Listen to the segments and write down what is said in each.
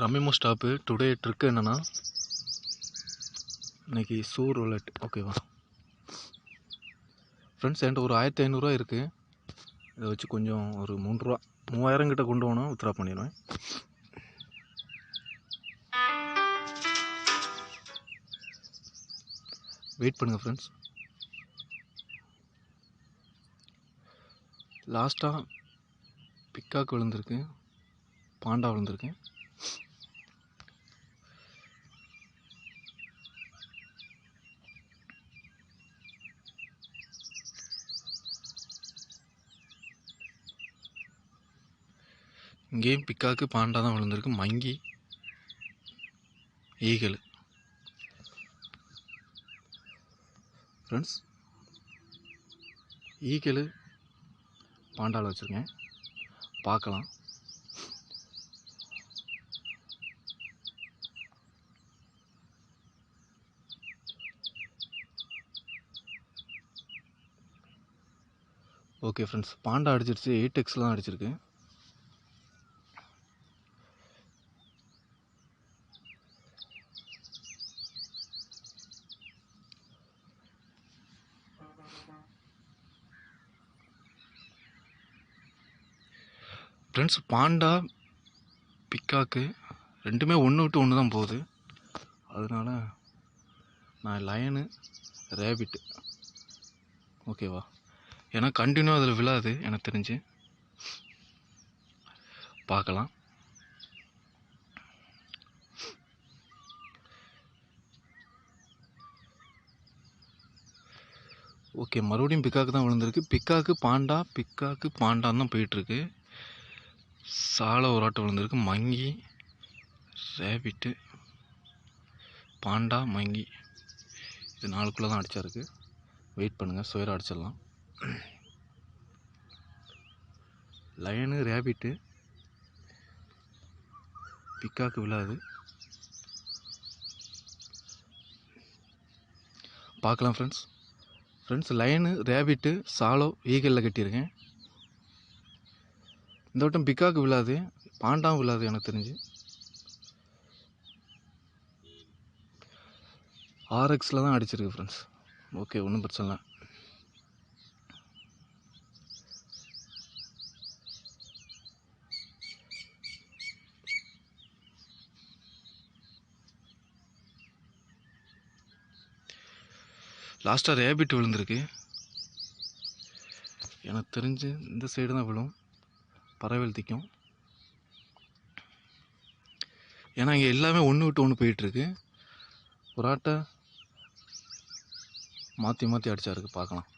ரம்மிமோ stop today trick என்னென்னா, இன்றைக்கி சூர் ரோலட் ஓகேவா ஃப்ரெண்ட்ஸ். என்கிட்ட ஒரு 1500 இருக்குது. இதை வச்சு கொஞ்சம் ஒரு 3000 கிட்ட கொண்டு போனால் வித்ரா பண்ணிடுவேன். வெயிட் பண்ணுங்கள் ஃப்ரெண்ட்ஸ். லாஸ்ட்டாக பிக்காக் விழுந்திருக்கு, பாண்டா விழுந்திருக்கு. இங்கேயும் பிக்காக்கு பாண்டா தான் விழுந்திருக்கு. மங்கி, ஈகல். ஃப்ரெண்ட்ஸ், ஈகல் பாண்டாவில் வச்சுருக்கேன், பார்க்கலாம். ஓகே ஃப்ரெண்ட்ஸ், பாண்டா அடிச்சிருச்சு. 8x தான் அடிச்சிருக்கு. ஃப்ரெண்ட்ஸ், பாண்டா பிக்காக்கு ரெண்டுமே ஒன்று விட்டு ஒன்று தான் போகுது. அதனால் நான் லயனு ரேபிட்டு ஓகேவா, ஏன்னா கண்டினியூ அதில் விழாது எனக்கு தெரிஞ்சு. பார்க்கலாம். ஓகே, மறுபடியும் பிக்காக்கு தான் விழுந்திருக்கு. பிக்காக்கு பாண்டான்னு தான் போயிட்டுருக்கு. சாலை ஒரு ஆட்டம் விழுந்திருக்கு. மங்கி, ரேபிட்டு, பாண்டா, மங்கி, இது 4குள்ளே தான் அடித்தாருக்கு. வெயிட் பண்ணுங்கள், சுயராக அடிச்சிடலாம். லயனு ரேபிட்டு பிக்காக்கு விழாது. பார்க்கலாம் ஃப்ரெண்ட்ஸ். லயனு ரேபிட்டு சாலோ ஈகலில் கட்டியிருக்கேன். இந்த வட்டம் பிக்காக்கு விழாது, பாண்டாவும் விழாது எனக்கு தெரிஞ்சு. RXல தான் அடிச்சிருக்கு ஃப்ரெண்ட்ஸ். ஓகே, ஒன்றும் பிரச்சனை இல்லை. லாஸ்ட்டாக ரேபிட் விழுந்திருக்கு. எனக்கு தெரிஞ்சு இந்த சைடு தான் விழும், பறவைகள் திக்கும். ஏன்னா இங்கே எல்லாமே ஒன்று விட்டு ஒன்று போயிட்டுருக்கு. ஒரு ஆட்டை மாற்றி மாற்றி அடித்தாருக்கு. பார்க்கலாம்.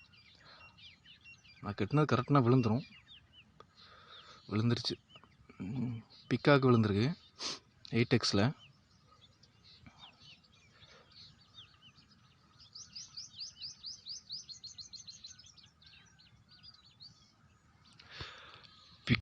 நான் கட்டினது கரெக்டாக விழுந்துருச்சு. பிக்காக்கு விழுந்திருக்கு 8xல.